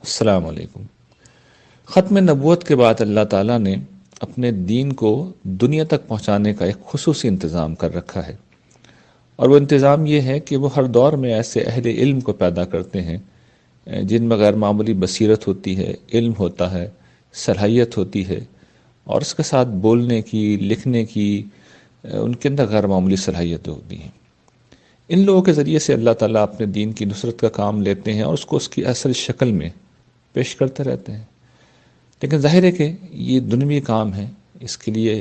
السلام علیکم۔ ختم نبوت کے بعد اللہ تعالیٰ نے اپنے دین کو دنیا تک پہنچانے کا ایک خصوصی انتظام کر رکھا ہے، اور وہ انتظام یہ ہے کہ وہ ہر دور میں ایسے اہل علم کو پیدا کرتے ہیں جن میں غیر معمولی بصیرت ہوتی ہے، علم ہوتا ہے، صلاحیت ہوتی ہے، اور اس کے ساتھ بولنے کی، لکھنے کی ان کے اندر غیر معمولی صلاحیتیں ہوتی ہیں۔ ان لوگوں کے ذریعے سے اللہ تعالیٰ اپنے دین کی نصرت کا کام لیتے ہیں اور اس کو اس کی اصل شکل میں پیش کرتے رہتے ہیں۔ لیکن ظاہر ہے کہ یہ دنیوی کام ہے، اس کے لیے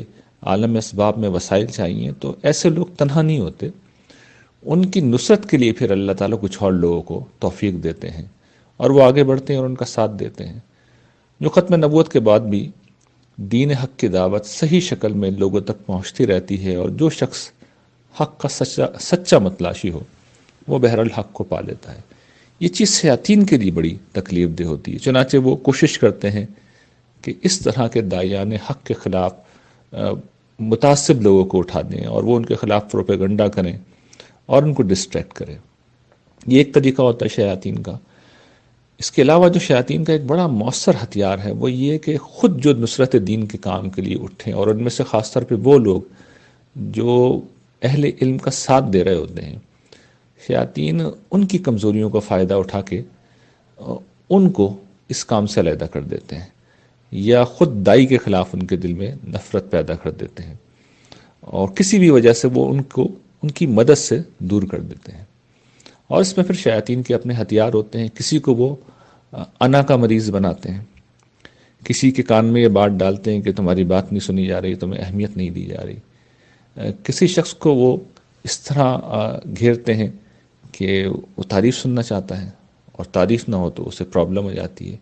عالم اسباب میں وسائل چاہیے، تو ایسے لوگ تنہا نہیں ہوتے، ان کی نصرت کے لیے پھر اللہ تعالیٰ کچھ اور لوگوں کو توفیق دیتے ہیں اور وہ آگے بڑھتے ہیں اور ان کا ساتھ دیتے ہیں۔ جو ختم نبوت کے بعد بھی دین حق کی دعوت صحیح شکل میں لوگوں تک پہنچتی رہتی ہے، اور جو شخص حق کا سچا متلاشی ہو وہ بہرحال حق کو پا لیتا ہے۔ یہ چیز شیاطین کے لیے بڑی تکلیف دہ ہوتی ہے، چنانچہ وہ کوشش کرتے ہیں کہ اس طرح کے داعیان حق کے خلاف متعصب لوگوں کو اٹھا دیں اور وہ ان کے خلاف پروپیگنڈا کریں اور ان کو ڈسٹریکٹ کریں۔ یہ ایک طریقہ ہوتا ہے شیاطین کا۔ اس کے علاوہ جو شیاطین کا ایک بڑا مؤثر ہتھیار ہے وہ یہ کہ خود جو نصرت دین کے کام کے لیے اٹھیں، اور ان میں سے خاص طور پہ وہ لوگ جو اہل علم کا ساتھ دے رہے ہوتے ہیں، شیاطین ان کی کمزوریوں کا فائدہ اٹھا کے ان کو اس کام سے علیحدہ کر دیتے ہیں، یا خود دائی کے خلاف ان کے دل میں نفرت پیدا کر دیتے ہیں، اور کسی بھی وجہ سے وہ ان کی مدد سے دور کر دیتے ہیں۔ اور اس میں پھر شیاطین کے اپنے ہتھیار ہوتے ہیں۔ کسی کو وہ انا کا مریض بناتے ہیں، کسی کے کان میں یہ بات ڈالتے ہیں کہ تمہاری بات نہیں سنی جا رہی، تمہیں اہمیت نہیں دی جا رہی، کسی شخص کو وہ اس طرح گھیرتے ہیں کہ وہ تعریف سننا چاہتا ہے اور تعریف نہ ہو تو اسے پرابلم ہو جاتی ہے۔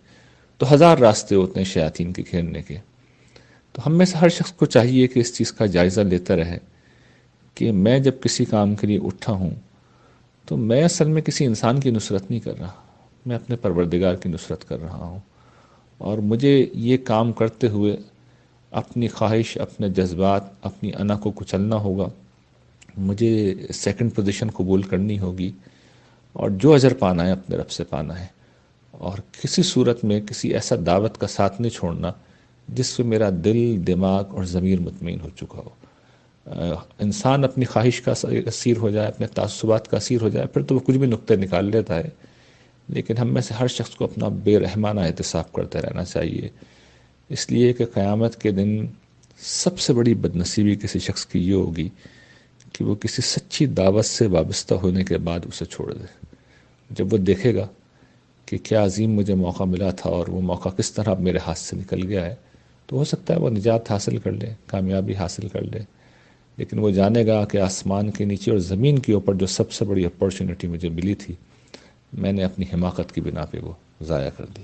تو ہزار راستے ہوتے ہیں شیاطین کے گھیرنے کے۔ تو ہم میں سے ہر شخص کو چاہیے کہ اس چیز کا جائزہ لیتا رہے کہ میں جب کسی کام کے لیے اٹھا ہوں تو میں اصل میں کسی انسان کی نصرت نہیں کر رہا، میں اپنے پروردگار کی نصرت کر رہا ہوں، اور مجھے یہ کام کرتے ہوئے اپنی خواہش، اپنے جذبات، اپنی انا کو کچلنا ہوگا، مجھے سیکنڈ پوزیشن قبول کرنی ہوگی، اور جو اجر پانا ہے اپنے رب سے پانا ہے، اور کسی صورت میں کسی ایسا دعوت کا ساتھ نہیں چھوڑنا جس پہ میرا دل، دماغ اور ضمیر مطمئن ہو چکا ہو۔ انسان اپنی خواہش کا اسیر ہو جائے، اپنے تعصبات کا اسیر ہو جائے، پھر تو وہ کچھ بھی نقطے نکال لیتا ہے، لیکن ہم میں سے ہر شخص کو اپنا بے رحمانہ احتساب کرتے رہنا چاہیے، اس لیے کہ قیامت کے دن سب سے بڑی بدنصیبی کسی شخص کی یہ ہوگی کہ وہ کسی سچی دعوت سے وابستہ ہونے کے بعد اسے چھوڑ دے۔ جب وہ دیکھے گا کہ کیا عظیم مجھے موقع ملا تھا اور وہ موقع کس طرح میرے ہاتھ سے نکل گیا ہے، تو ہو سکتا ہے وہ نجات حاصل کر لے، کامیابی حاصل کر لے، لیکن وہ جانے گا کہ آسمان کے نیچے اور زمین کے اوپر جو سب سے بڑی اپارچونٹی مجھے ملی تھی، میں نے اپنی حماقت کی بنا پہ وہ ضائع کر دی۔